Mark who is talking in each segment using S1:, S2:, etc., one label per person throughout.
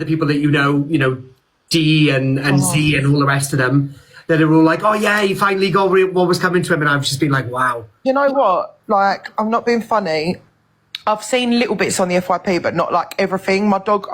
S1: other people that you know, D and Z and all the rest of them, that are all like, oh yeah, he finally got what was coming to him, and I've just been like, wow.
S2: You know what? Like, I'm not being funny. I've seen little bits on the FYP, but not like everything. My dog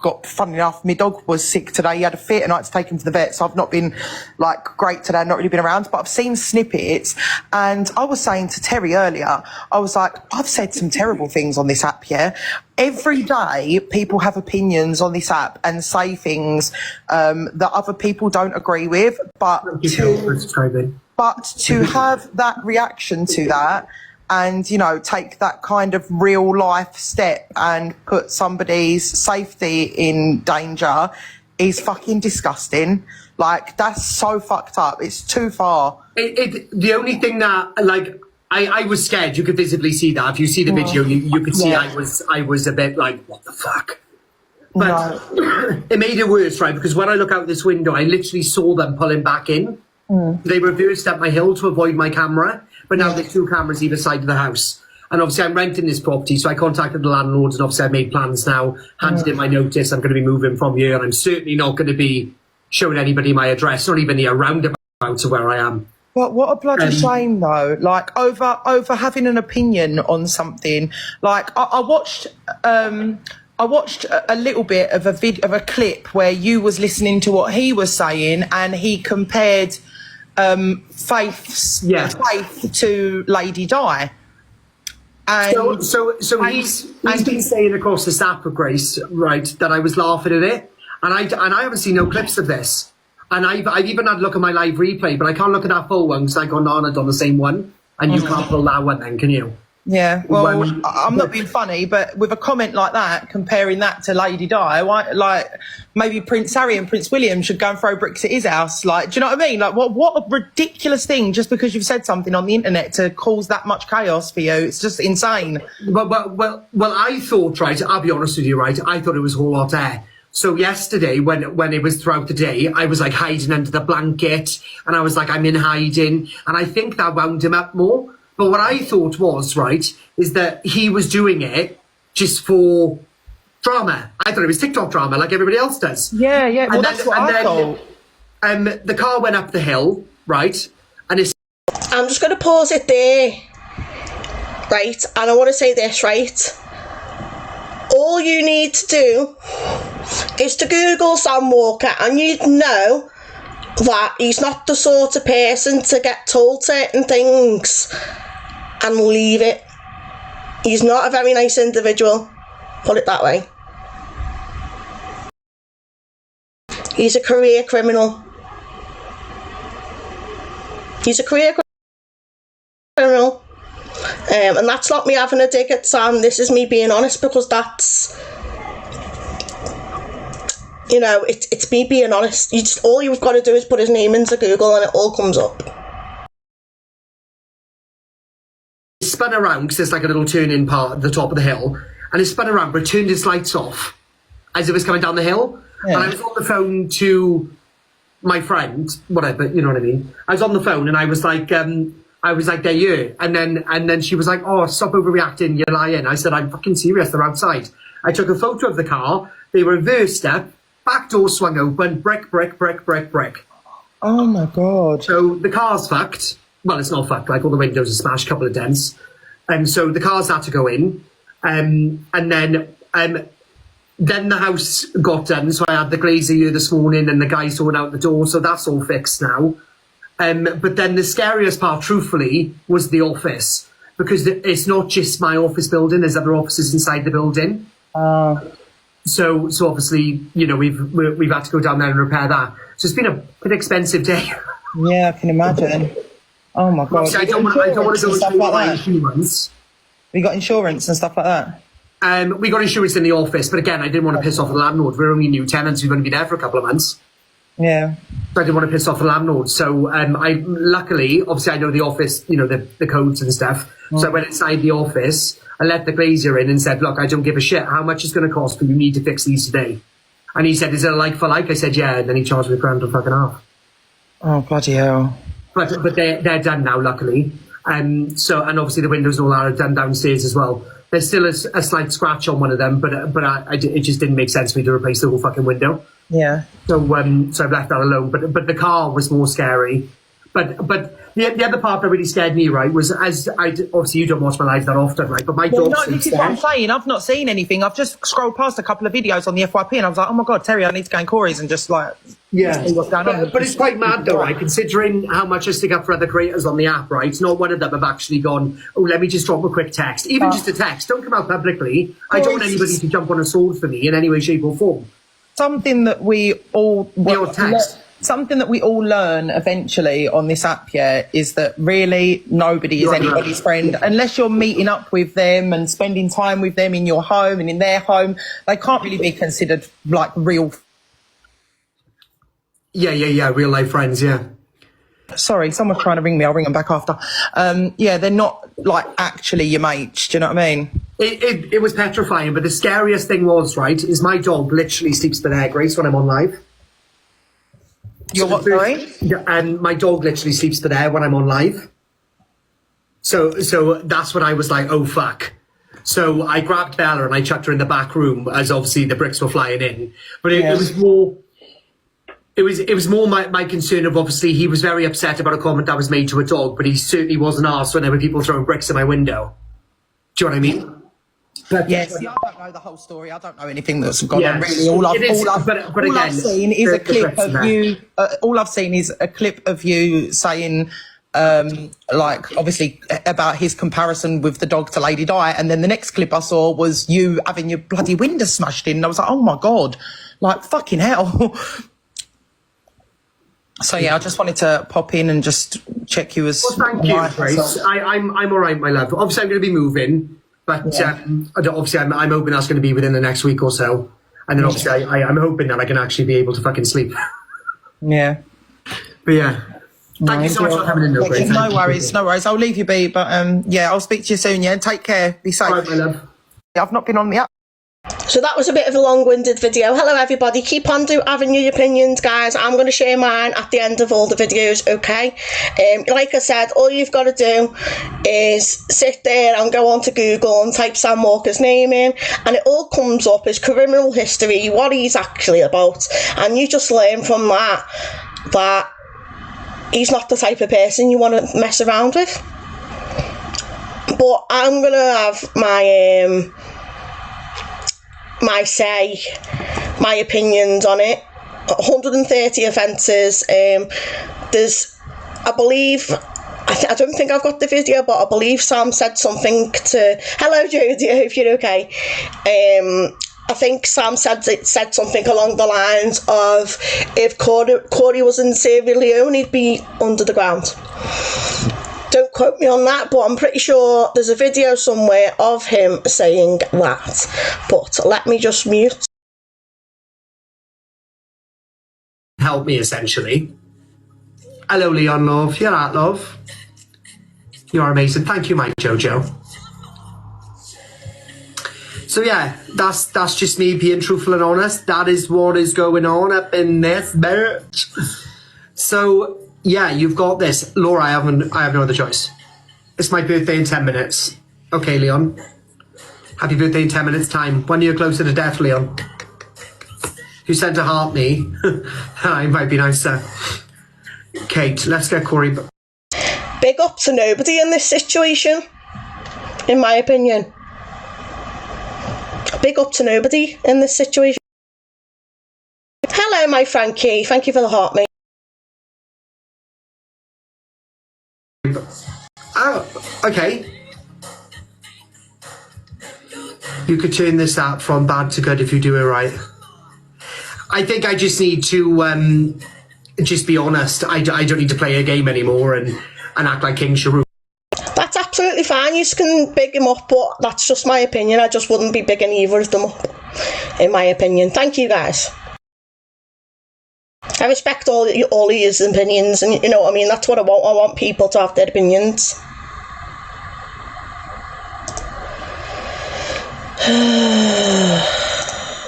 S2: got, funny enough, my dog was sick today. He had a fit and I had to take him to the vet. So I've not been like great today. I've not really been around, but I've seen snippets. And I was saying to Terry earlier, I was like, I've said some terrible things on this app, yeah? Every day people have opinions on this app and say things that other people don't agree with. But to have that reaction to that, and, you know, take that kind of real life step and put somebody's safety in danger is fucking disgusting. Like, that's so fucked up. It's too far.
S1: The only thing that, like, I was scared. You could visibly see that. If you see the video, you could see I was a bit like, what the fuck? But it made it worse, right? Because when I look out this window, I literally saw them pulling back in. They reversed up my hill to avoid my camera. But now there's 2 cameras either side of the house. And obviously I'm renting this property, so I contacted the landlord, and obviously I've made plans now, handed in my notice. I'm going to be moving from here, and I'm certainly not going to be showing anybody my address, not even the roundabout of where I am.
S2: But what a bloody shame, though. Like, over having an opinion on something. Like, I watched a little bit of a clip where you was listening to what he was saying, and he compared faith to Lady Di. And
S1: so he's been saying across the app of Grace, right, that I was laughing at it, and I haven't seen no clips of this, and I've even had a look at my live replay, but I can't look at that full one because I got on the same one, and you can't pull that one then, can you?
S2: Yeah, well, I'm not being funny, but with a comment like that, comparing that to Lady Di, like, maybe Prince Harry and Prince William should go and throw bricks at his house. Like, do you know what I mean? Like, what a ridiculous thing, just because you've said something on the internet to cause that much chaos for you. It's just insane.
S1: Well, I thought, right, I'll be honest with you, right, I thought it was whole hot air. So yesterday, when it was throughout the day, I was like hiding under the blanket, and I was like, I'm in hiding, and I think that wound him up more. But what I thought was, right, is that he was doing it just for drama. I thought it was TikTok drama like everybody else does.
S2: Yeah. Well, that's what I thought.
S1: The car went up the hill, right? And
S3: I'm just going to pause it there, right? And I want to say this, right? All you need to do is to Google Sam Walker, and you'd know that he's not the sort of person to get told certain things and leave it. He's not a very nice individual, put it that way. He's a career criminal. He's a career criminal. And that's not me having a dig at Sam. This is me being honest, because that's, you know, it's me being honest. All you've got to do is put his name into Google and it all comes up.
S1: He spun around, because there's like a little turn-in part at the top of the hill, and he spun around but turned his lights off as it was coming down the hill. And I was on the phone to my friend, whatever, you know what I mean? I was on the phone and I was like, they're here. And then she was like, oh, stop overreacting, you're lying. I said, I'm fucking serious, they're outside. I took a photo of the car, they were reversed up, back door swung open, brick.
S2: Oh my God. So
S1: the car's fucked. Well, it's not fucked, like all the windows are smashed, couple of dents. And so the cars had to go in. And then the house got done. So I had the glazier here this morning and the guy sorting out the door. So that's all fixed now. But then the scariest part, truthfully, was the office. Because it's not just my office building, there's other offices inside the building. So obviously, you know, we've had to go down there and repair that. So it's been a pretty expensive day.
S2: Yeah, I can imagine. Oh my God!
S1: I don't want to go into my insurance.
S2: We got insurance and stuff like that.
S1: We got insurance in the office, but again, I didn't want to piss off the landlord. We're only new tenants; we're going to be there for a couple of months.
S2: Yeah.
S1: So I didn't want to piss off the landlord. So I luckily, obviously, I know the office, you know, the codes and stuff. So I went inside the office. I let the glazier in and said, look, I don't give a shit how much it's going to cost, but you need to fix these today. And he said, is it a like for like? I said, yeah. And then he charged me £1,000 and fucking half.
S2: Oh, bloody hell.
S1: But they're done now, luckily. So, and obviously the windows and all that are done downstairs as well. There's still a slight scratch on one of them, but it just didn't make sense for me to replace the whole fucking window.
S2: Yeah.
S1: So I've left that alone. But the car was more scary. But the other part that really scared me, right, was obviously you don't watch my live that often, right? But my dog.
S2: No, this is what I'm saying. I've not seen anything. I've just scrolled past a couple of videos on the FYP, and I was like, oh my god, Terry, I need to go in Corey's and just like see what's going on.
S1: But it's quite mad though, right? Considering how much I stick up for other creators on the app, right? Not one of them have actually gone, oh, let me just drop a quick text. Even just a text. Don't come out publicly. I don't want anybody to jump on a sword for me in any way, shape or form.
S2: Something that we all something that we all learn eventually on this app, is that really nobody is anybody's friend unless you're meeting up with them and spending time with them in your home and in their home. They can't really be considered like real.
S1: Yeah, real life friends. Yeah.
S2: Sorry, someone's trying to ring me. I'll ring them back after. They're not like actually your mates. Do you know what I mean?
S1: It was petrifying, but the scariest thing was, right, is my dog literally sleeps with their Grace when I'm on live.
S2: You're what, sorry?
S1: Yeah, and my dog literally sleeps with there when I'm on live. So that's when I was like, oh fuck. So I grabbed Bella and I chucked her in the back room as obviously the bricks were flying in. But it was more. It was more my concern of obviously he was very upset about a comment that was made to a dog, but he certainly wasn't arsed when there were people throwing bricks at my window. Do you know what I mean?
S2: Yes, I don't know the whole story. I don't know anything that's gone on really. All I've seen is a clip of you. All I've seen is a clip of you saying, like, obviously about his comparison with the dog to Lady Di, and then the next clip I saw was you having your bloody window smashed in. And I was like, oh my god, like fucking hell. So yeah, I just wanted to pop in and just check you as.
S1: Well, thank you, Grace. I'm all right, my love. Obviously, I'm going to be moving. But obviously, I'm hoping that's going to be within the next week or so. And then obviously, I'm hoping that I can actually be able to fucking sleep.
S2: Yeah.
S1: But yeah. Thank you so much for coming in, Grace.
S2: No worries. I'll leave you be. But I'll speak to you soon, yeah? Take care. Be safe.
S1: All right, my love.
S2: I've not been on the app.
S3: So that was a bit of a long-winded video. Hello everybody, keep on having your opinions, guys. I'm going to share mine at the end of all the videos, okay? Like I said, all you've got to do is sit there and go onto Google and type Sam Walker's name in, and it all comes up as criminal history, what he's actually about, and you just learn from that he's not the type of person you want to mess around with. But I'm going to have my say, my opinions on it. 130 offences. There's, I believe, I don't think I've got the video, but I believe Sam said something to. Hello, Jodie. I hope you're okay. I think Sam said something along the lines of, if Corie was in Sierra Leone, he'd be under the ground. Don't quote me on that, but I'm pretty sure there's a video somewhere of him saying that. But let me just mute.
S1: Help me, essentially. Hello, Leon, love. You're right, love. You are amazing. Thank you, Mike Jojo. So yeah, that's just me being truthful and honest. That is what is going on up in this bitch. So yeah, you've got this. Laura, I have no other choice. It's my birthday in 10 minutes. Okay, Leon. Happy birthday in 10 minutes time. 1 year closer to death, Leon. You sent a heart me. I might be nicer. Kate, let's get Corie.
S3: Big up to nobody in this situation, in my opinion. Big up to nobody in this situation. Hello, my Frankie. Thank you for the heart, mate.
S1: Oh, okay. You could turn this out from bad to good if you do it right. I think I just need to just be honest. I don't need to play a game anymore and act like King Sharu.
S3: That's absolutely fine. You can big him up, but that's just my opinion. I just wouldn't be bigging either of them up, in my opinion. Thank you, guys. I respect all of his opinions, and you know what I mean. That's what I want. I want people to have their opinions.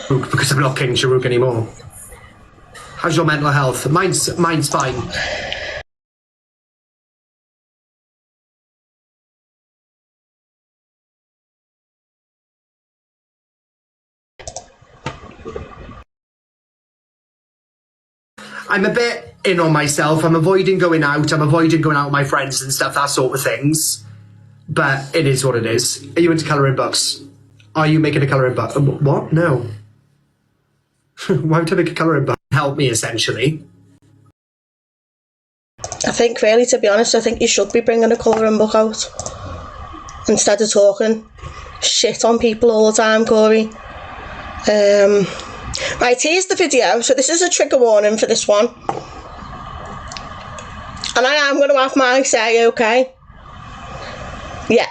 S1: Because I'm not King Sharuk anymore. How's your mental health? Mine's fine. I'm a bit in on myself. I'm avoiding going out. I'm avoiding going out with my friends and stuff, that sort of things. But it is what it is. Are you into colouring books? Are you making a colouring book? What? No. Why would I make a colouring book? Help me, essentially.
S3: I think, really, to be honest, I think you should be bringing a colouring book out instead of talking shit on people all the time, Corie. Right, here's the video. So this is a trigger warning for this one. And I am going to have my say, okay? Yeah.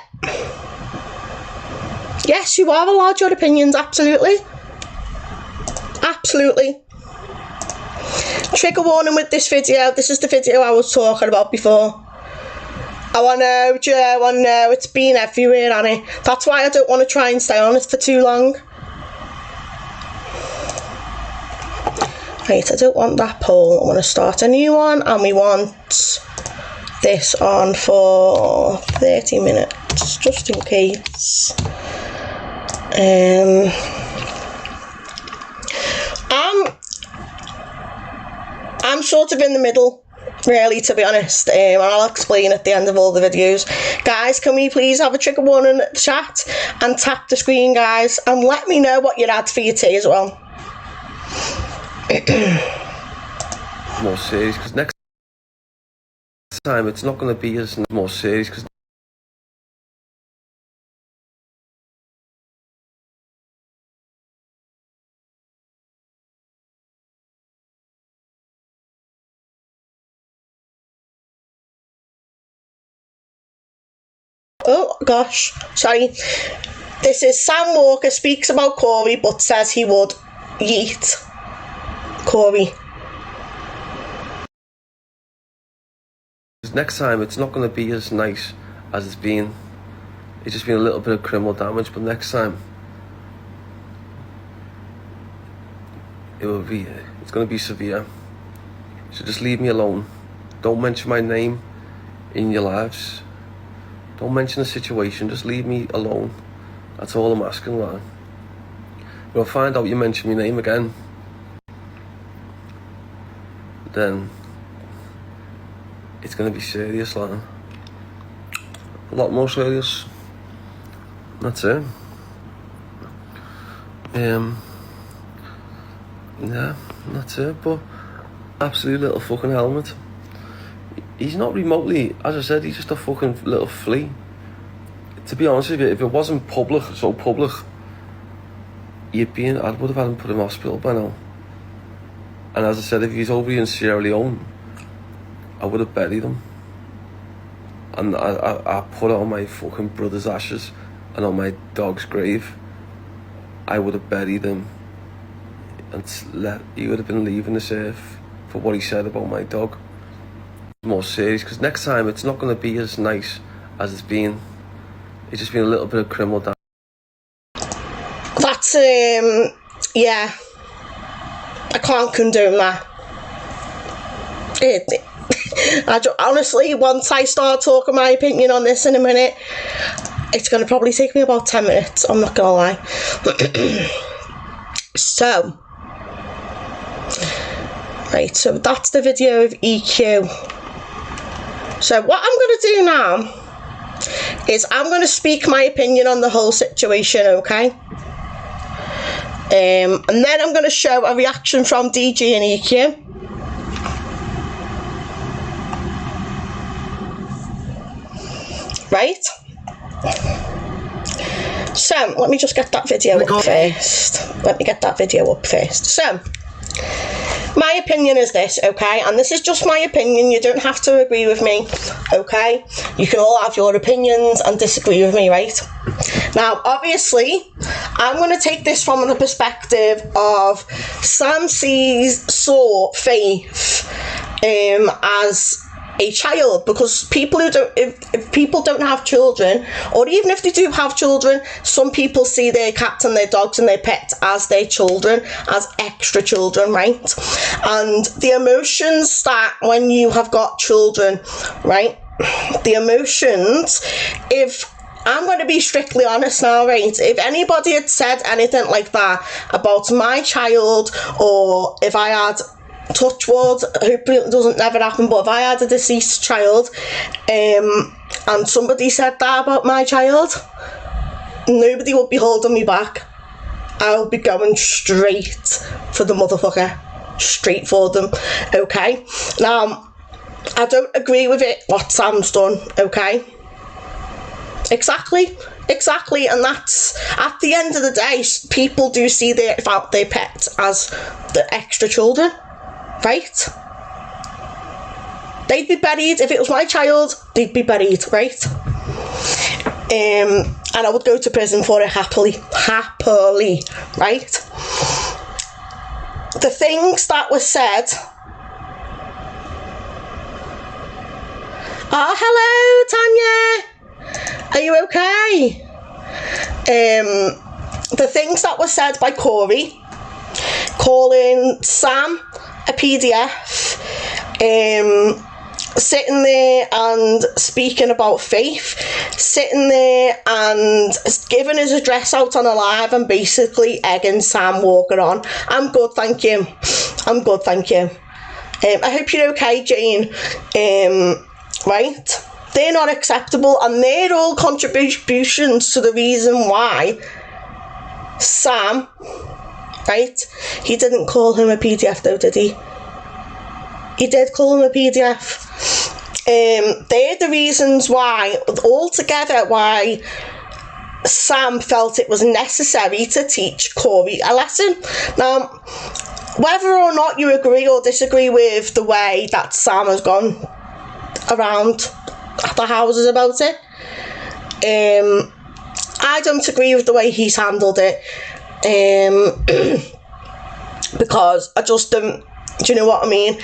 S3: Yes, you are allowed your opinions, absolutely. Absolutely. Trigger warning with this video. This is the video I was talking about before. Oh, I know, Joe, I know. It's been everywhere, Annie. That's why I don't want to try and stay on it for too long. Right, I don't want that poll. I want to start a new one, and we want this on for 30 minutes, just in case. I'm sort of in the middle, really, to be honest, and I'll explain at the end of all the videos. Guys, can we please have a trigger warning at the chat and tap the screen, guys, and let me know what you had for your tea as well.
S4: More serious, because next time it's not going to be as more serious, because
S3: oh gosh, sorry. This is Sam Walker speaks about Corie but says he would yeet Corie.
S4: next time it's not going to be as nice as it's been. It's just been a little bit of criminal damage, but next time it's going to be severe. So just leave me alone. Don't mention my name in your lives. Don't mention the situation. Just leave me alone. That's all I'm asking, man. But I'll find out you mention my name again, then it's going to be serious, like a lot more serious. That's it. Yeah, that's it. But absolute little fucking helmet. He's not remotely, as I said, he's just a fucking little flea. To be honest with you, if it wasn't public, so public, I would have had him put in hospital by now. And as I said, if he's over in Sierra Leone, I would have buried him. And I put it on my fucking brother's ashes and on my dog's grave. I would have buried him and he would have been leaving this earth for what he said about my dog. More serious, because next time it's not going to be as nice as it's been. It's just been a little bit of criminal damage.
S3: That's, yeah. I can't condone that. Honestly, once I start talking my opinion on this in a minute, it's going to probably take me about 10 minutes, I'm not going to lie. So, right, so that's the video of EQ. So what I'm going to do now is I'm going to speak my opinion on the whole situation, okay? And then I'm going to show a reaction from DG and EQ. Right? So, let me just get that video up first. So, my opinion is this, okay? And this is just my opinion. You don't have to agree with me, okay? You can all have your opinions and disagree with me, right? Now, obviously, I'm going to take this from the perspective of Sam saw Faith as a child, because people who don't, if people don't have children, or even if they do have children, some people see their cats and their dogs and their pets as their children, as extra children, right? And the emotions start when you have got children, right? The emotions, if I'm going to be strictly honest now, right? If anybody had said anything like that about my child, or if I had, touch wood, hopefully it doesn't never happen, but if I had a deceased child, and somebody said that about my child, nobody would be holding me back. I'll be going straight for the motherfucker. Straight for them, okay? Now, I don't agree with it, what Sam's done, okay? Exactly, and that's, at the end of the day, people do see their pets as the extra children, right? They'd be buried, if it was my child, they'd be buried, right? And I would go to prison for it happily, right? The things that were said. Oh, hello, Tanya. Are you okay? The things that were said by Corie, calling Sam a PDF, sitting there and speaking about faith, sitting there and giving his address out on a live and basically egging Sam Walker on. I'm good, thank you. I hope you're okay, Jane. Right? They're not acceptable, and they're all contributions to the reason why Sam, right? He didn't call him a PDF though, did he? He did call him a PDF. They're the reasons why, altogether, why Sam felt it was necessary to teach Corie a lesson. Now, whether or not you agree or disagree with the way that Sam has gone around the houses about it, I don't agree with the way he's handled it, because I just don't, do you know what I mean?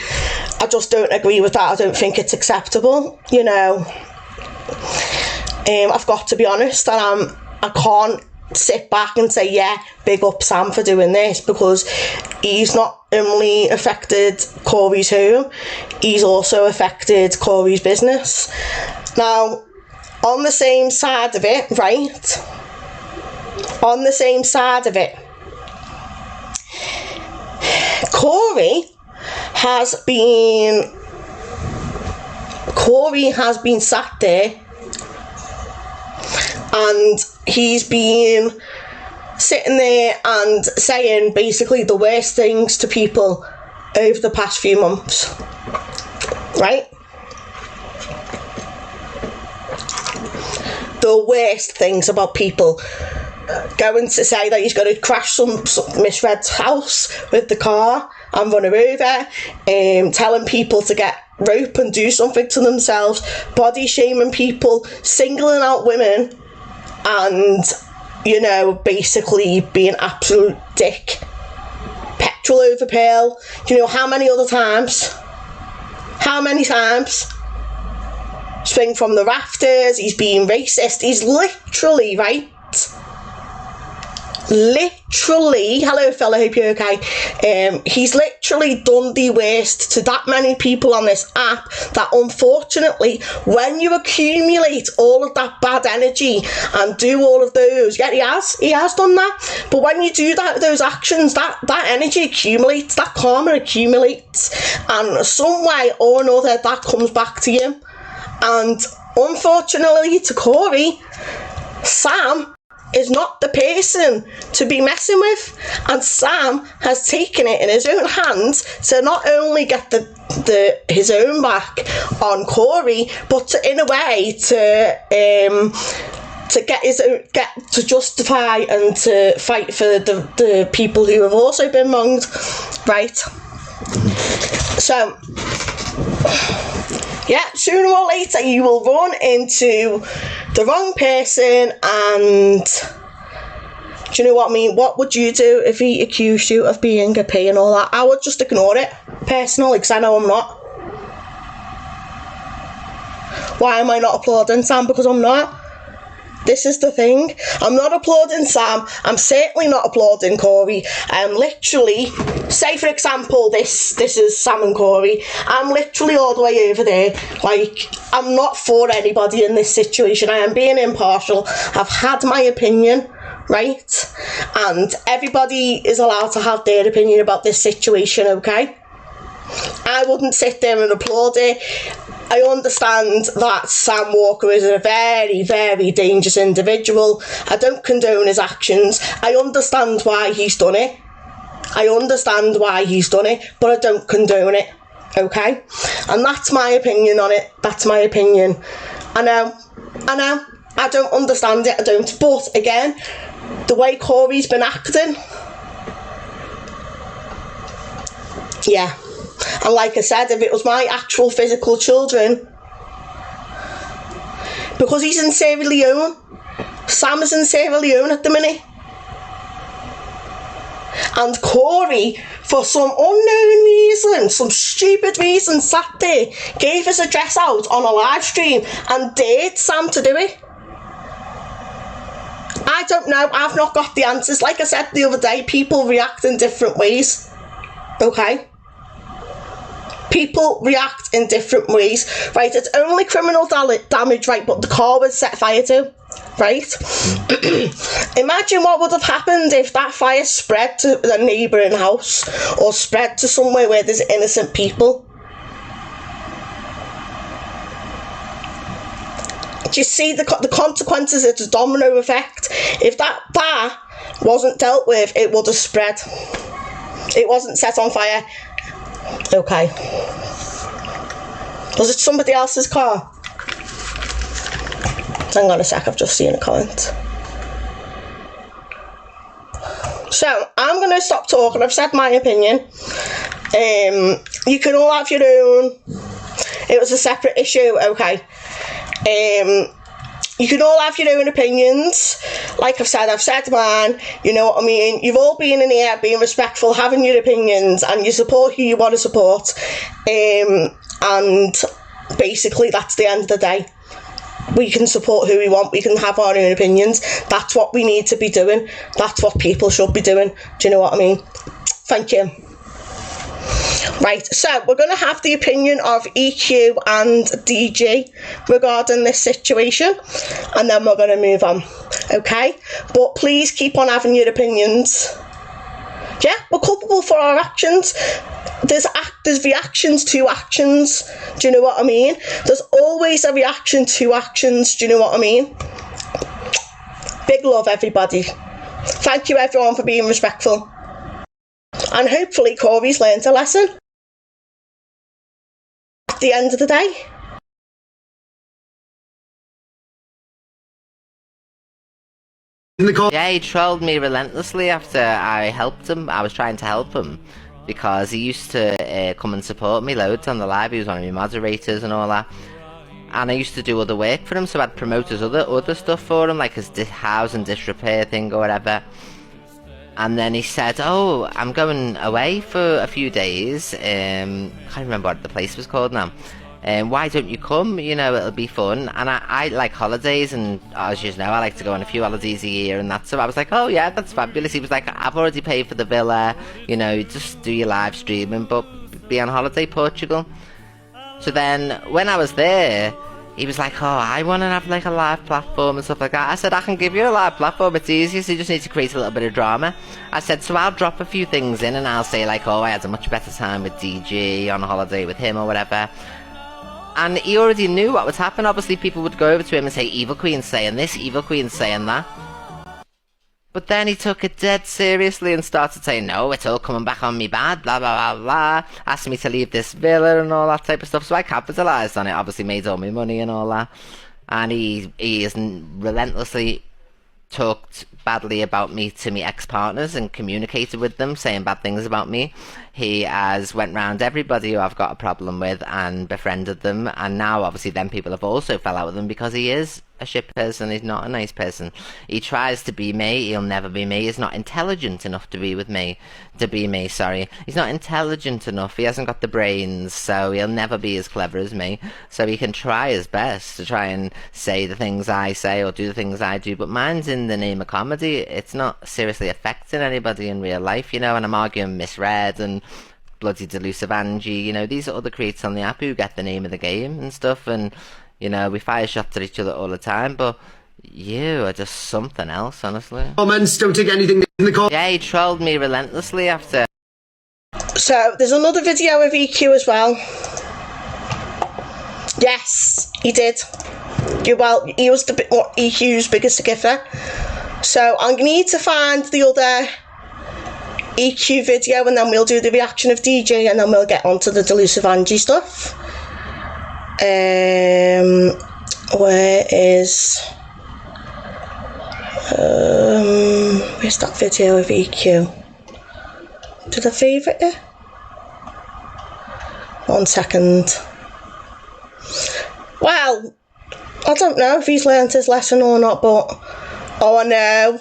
S3: I just don't agree with that. I don't think it's acceptable, you know. I've got to be honest, and I can't sit back and say, yeah, big up Sam for doing this, because he's not only affected Corie's home, he's also affected Corie's business. Now, on the same side of it, right? On the same side of it, Corie has been sat there, and he's been sitting there and saying basically the worst things to people over the past few months, right? The worst things about people. Going to say that he's going to crash some Miss Red's house with the car and run her over, telling people to get rope and do something to themselves, body shaming people, singling out women, and, you know, basically being absolute dick. Petrol over pill. Do you know how many other times? How many times? Swing from the rafters, he's being racist, he's literally, right? Literally, hello fella, hope you're okay. He's literally done the worst to that many people on this app, that unfortunately, when you accumulate all of that bad energy and do all of those, yeah, he has done that, but when you do those actions, that energy accumulates, that karma accumulates, and some way or another that comes back to you. And unfortunately to Corie, Sam is not the person to be messing with, and Sam has taken it in his own hands to not only get his own back on Corie, but in a way to get to justify and to fight for the people who have also been wronged, right? So yeah, sooner or later you will run into the wrong person, and do you know what I mean? What would you do if he accused you of being a P and all that? I would just ignore it, personally, because I know I'm not. Why am I not applauding Sam? Because I'm not. This is the thing. I'm not applauding Sam. I'm certainly not applauding Corie. I'm literally say for example, this is Sam and Corie. I'm literally all the way over there. Like, I'm not for anybody in this situation. I am being impartial. I've had my opinion, right? And everybody is allowed to have their opinion about this situation, okay? I wouldn't sit there and applaud it. I understand that Sam Walker is a very, very dangerous individual. I don't condone his actions. I understand why he's done it. But I don't condone it, okay? And that's my opinion on it. That's my opinion. I know. I don't understand it, I don't. But again, the way Corey's been acting, yeah. And like I said, if it was my actual physical children, because he's in Sierra Leone, Sam is in Sierra Leone at the minute, and Corie, for some unknown reason, some stupid reason, sat there, gave his address out on a live stream and dared Sam to do it. I don't know, I've not got the answers. Like I said the other day, people react in different ways, okay? People react in different ways, right? It's only criminal damage, right? But the car was set fire to, right? Imagine what would have happened if that fire spread to a neighbouring house or spread to somewhere where there's innocent people. Do you see the consequences? It's a domino effect. If that bar wasn't dealt with, it would have spread. It wasn't set on fire. Okay. Was it somebody else's car? Hang on a sec, I've just seen a comment. So, I'm going to stop talking. I've said my opinion. You can all have your own. It was a separate issue, okay. You can all have your own opinions. Like I've said mine, you know what I mean? You've all been in here being respectful, having your opinions, and you support who you want to support. And basically that's the end of the day. We can support who we want, we can have our own opinions. That's what we need to be doing. That's what people should be doing. Do you know what I mean? Thank you. Right, so we're going to have the opinion of EQ and DG regarding this situation, and then we're going to move on, okay? But please keep on having your opinions. Yeah, we're culpable for our actions. There's reactions to actions, do you know what I mean? There's always a reaction to actions, do you know what I mean? Big love, everybody. Thank you, everyone, for being respectful. And hopefully Corey's learned a lesson at the end of the day.
S5: Yeah, he trolled me relentlessly after I helped him. I was trying to help him because he used to come and support me loads on the live. He was one of my moderators and all that. And I used to do other work for him, so I'd promote his other stuff for him, like his house and disrepair thing or whatever. And then he said, oh, I'm going away for a few days. Can't remember what the place was called now. Why don't you come? You know, it'll be fun. And I like holidays, and as you know, I like to go on a few holidays a year and that. So I was like, oh yeah, that's fabulous. He was like, I've already paid for the villa. You know, just do your live streaming, but be on holiday, Portugal. So then when I was there, he was like, oh, I want to have like a live platform and stuff like that. I said, I can give you a live platform, it's easy, so you just need to create a little bit of drama. I said, so I'll drop a few things in and I'll say like, oh, I had a much better time with DG on a holiday with him or whatever. And he already knew what would happen. Obviously people would go over to him and say, Evil Queen's saying this, Evil Queen's saying that. But then he took it dead seriously and started saying, no, it's all coming back on me bad, blah, blah, blah, blah. Asked me to leave this villa and all that type of stuff. So I capitalised on it, obviously made all my money and all that. And he has relentlessly talked badly about me to my ex-partners and communicated with them, saying bad things about me. he has went round everybody who I've got a problem with and befriended them, and now obviously then people have also fell out with him because he is a shit person. He's not a nice person. He tries to be me. He'll never be me. He's not intelligent enough to be me, sorry. He's not intelligent enough. He hasn't got the brains, so he'll never be as clever as me. So he can try his best to try and say the things I say or do the things I do, but mine's in the name of comedy. It's not seriously affecting anybody in real life, you know, and I'm arguing misread and bloody delusive Angie, you know, these are other creators on the app who get the name of the game and stuff, and you know, we fire shots at each other all the time, but you are just something else, honestly.
S1: Comments, don't take anything in the comments.
S5: Yeah, he trolled me relentlessly after.
S3: So, there's another video of EQ as well. Yes, he did. Well, he was EQ's biggest gifter. So, I'm going to need to find the other EQ video, and then we'll do the reaction of DJ, and then we'll get onto the delusive Angie stuff. Where is where's that video of EQ? Did I favourite it? 1 second. Well, I don't know if he's learnt his lesson or not, but oh no,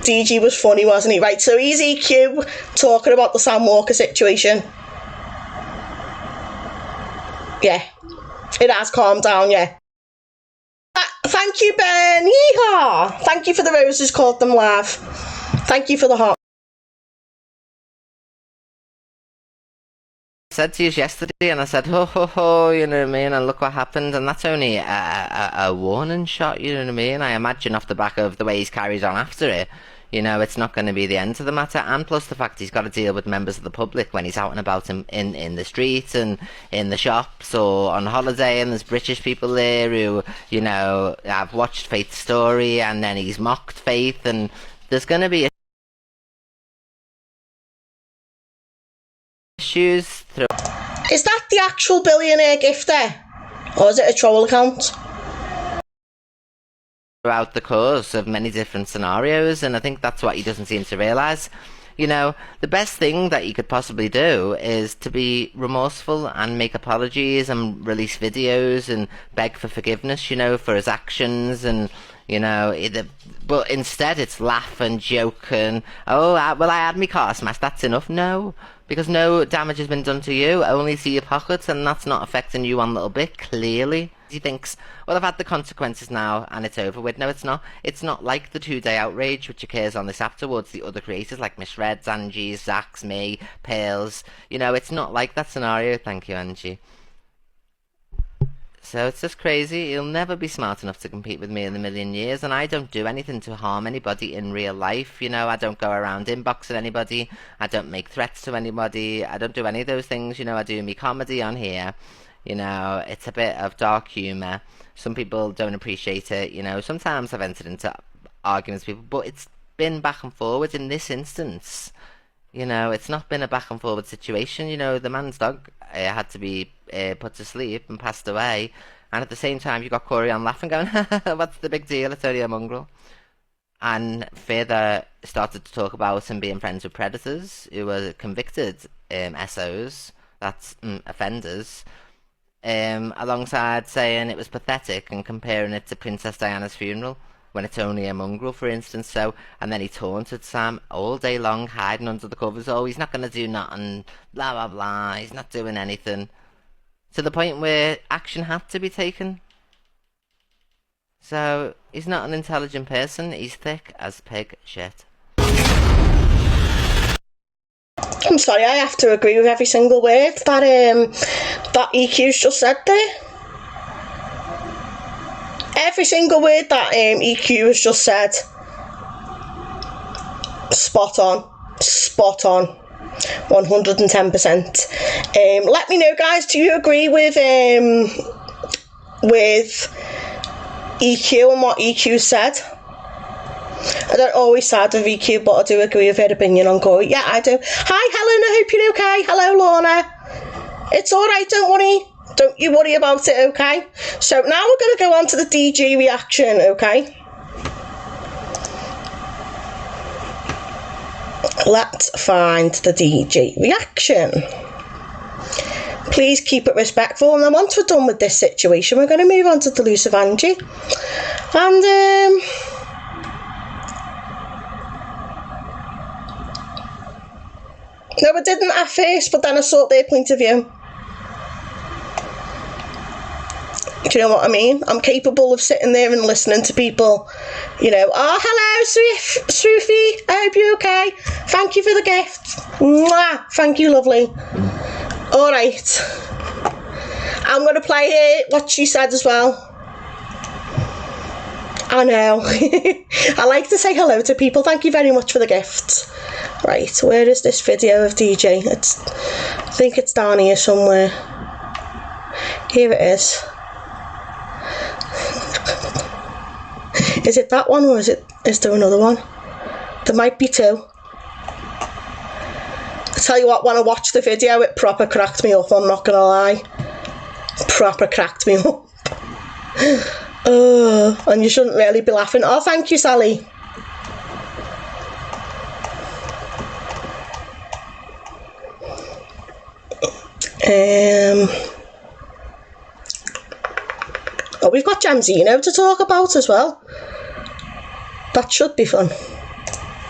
S3: DG was funny, wasn't he? Right, so he's EQ talking about the Sam Walker situation. Yeah. It has calmed down, yeah. Thank you, Ben. Yeehaw! Thank you for the roses, called them live. Thank you for the heart.
S5: I said to you yesterday, and I said, ho ho ho, you know what I mean, and look what happened, and that's only a warning shot, you know what I mean. I imagine off the back of the way he's carries on after it, you know, it's not going to be the end of the matter, and plus the fact he's got to deal with members of the public when he's out and about in the streets and in the shops or on holiday, and there's British people there who, you know, have watched Faith's story, and then he's mocked Faith, and there's going to be issues through.
S3: Is that the actual billionaire gifter? Or is it a troll account?
S5: Throughout the course of many different scenarios, and I think that's what he doesn't seem to realise. You know, the best thing that he could possibly do is to be remorseful and make apologies and release videos and beg for forgiveness, you know, for his actions, and you know, but instead it's laugh and joke and, oh, well, I had me car smashed, that's enough. No, because no damage has been done to you, only to your pockets, and that's not affecting you one little bit, clearly. He thinks, well, I've had the consequences now and it's over with. No, it's not. It's not like the 2-day outrage which occurs on this app towards the other creators like Miss Reds, Angie's, Zach's, me, Pales. You know, it's not like that scenario. Thank you, Angie. So it's just crazy. He'll never be smart enough to compete with me in a million years, and I don't do anything to harm anybody in real life, you know. I don't go around inboxing anybody, I don't make threats to anybody, I don't do any of those things, you know. I do me comedy on here, you know. It's a bit of dark humour. Some people don't appreciate it, you know. Sometimes I've entered into arguments with people, but it's been back and forward. In this instance, you know, it's not been a back and forward situation. You know, the man's dog had to be put to sleep and passed away, and at the same time you got Corie on laughing, going, what's the big deal, it's only a mongrel. And further started to talk about him being friends with predators who were convicted SOs, that's offenders, alongside saying it was pathetic and comparing it to Princess Diana's funeral when it's only a mongrel, for instance. So, and then he taunted Sam all day long, hiding under the covers. Oh, he's not going to do nothing, blah blah blah, he's not doing anything, to the point where action had to be taken. So he's not an intelligent person, he's thick as pig shit.
S3: I'm sorry, I have to agree with every single word that EQ's just said there. Every single word that EQ has just said. Spot on. Spot on. 110%. Let me know, guys, do you agree with EQ and what EQ said? I don't always side with EQ, but I do agree with her opinion on Corie. Yeah, I do. Hi, Helen, I hope you're okay. Hello, Lorna. It's alright, don't worry. Don't you worry about it, okay? So now we're going to go on to the DG reaction, okay? Let's find the DJ reaction. Please keep it respectful. And then once we're done with this situation, we're going to move on to Delusive Angie. And no, I didn't at first, but then I saw their point of view. Do you know what I mean? I'm capable of sitting there and listening to people, you know, oh, hello, Sophie, I hope you're okay. Thank you for the gift. Mwah. Thank you, lovely. All right. I'm going to play what she said as well. I know. I like to say hello to people. Thank you very much for the gift. Right, where is this video of DJ? I think it's down here somewhere. Here it is. Is it that one, or is there another one? There might be two. I tell you what, when I watched the video, it proper cracked me up, I'm not gonna lie. Proper cracked me up. And you shouldn't really be laughing. Oh, thank you, Sally. Oh, we've got Jamzino to talk about as well. That should be fun.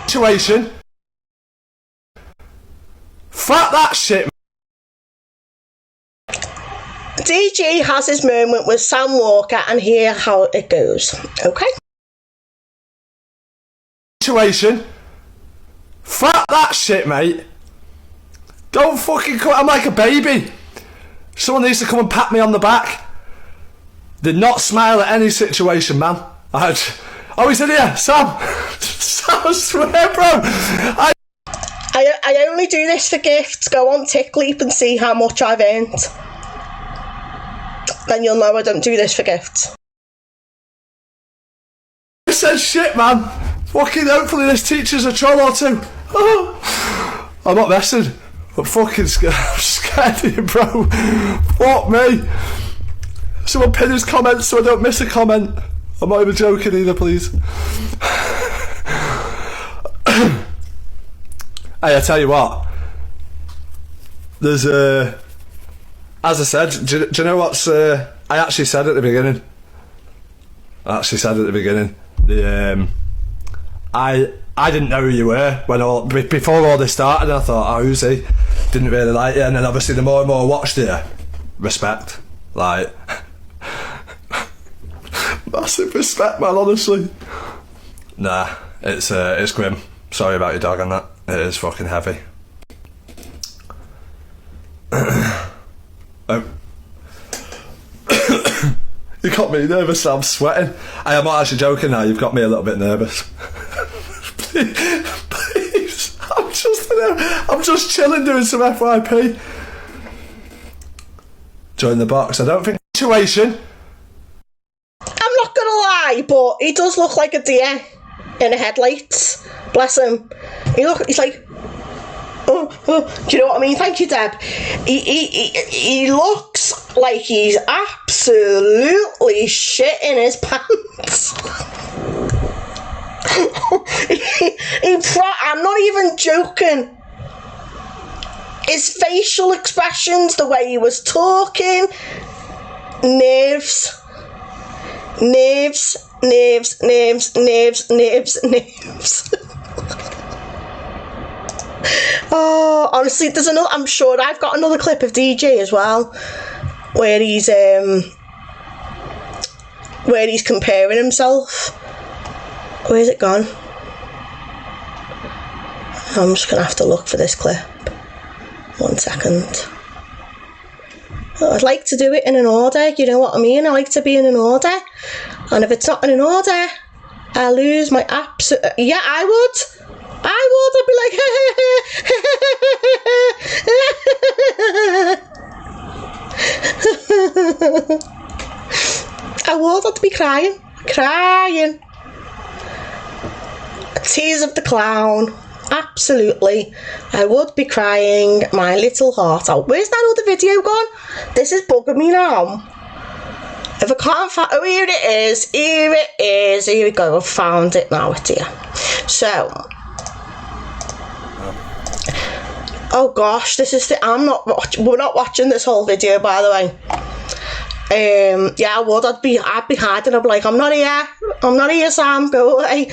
S6: Situation. Fuck that shit.
S3: DG has his moment with Sam Walker, and hear how it goes. Okay.
S6: Situation. Fuck that shit, mate. Don't fucking I'm like a baby. Someone needs to come and pat me on the back. Did not smile at any situation, man. Oh, he's in here, Sam. Sam, I swear, bro.
S3: I only do this for gifts. Go on TickLeap and see how much I've earned. Then you'll know I don't do this for gifts.
S6: I said shit, man. Fucking hopefully this teacher's a troll or two. I'm not messing. I'm fucking scared. I'm scared of you, bro. Fuck me. Someone pin his comments so I don't miss a comment. I'm not even joking either, please. Hey, I tell you what. There's as I said, do you know what's I actually said at the beginning. I didn't know who you were before all this started, and I thought, oh, who's he? Didn't really like you, and then obviously the more and more I watched you, respect, like massive respect, man. Honestly, nah, it's grim. Sorry about your dog on that. It is fucking heavy. Oh. You got me nervous, I'm sweating. I'm not actually joking now, you've got me a little bit nervous. Please, I'm just chilling doing some FYP. Join the box, I don't think situation.
S3: I'm not gonna lie, but he does look like a deer in the headlights. Bless him. He's like, oh, do you know what I mean? Thank you, Deb. He looks like he's absolutely shitting his pants. I'm not even joking. His facial expressions, the way he was talking, nerves. Oh, honestly, there's another. I'm sure I've got another clip of DJ as well, where he's comparing himself. Where's it gone? I'm just gonna have to look for this clip. 1 second. Oh, I'd like to do it in an order. You know what I mean? I like to be in an order, and if it's not in an order, I lose my absolute. Yeah, I would. I'd be like, I'd be crying. Tears of the clown. Absolutely. I would be crying my little heart out. Where's that other video gone? This is bugging me now. If I can't find... Oh, here it is. Here we go. I've found it now. It's here. So... Oh gosh, this is the. We're not watching this whole video, by the way. Yeah, I would. I'd be hiding. I'd be like, I'm not here, Sam. Go away.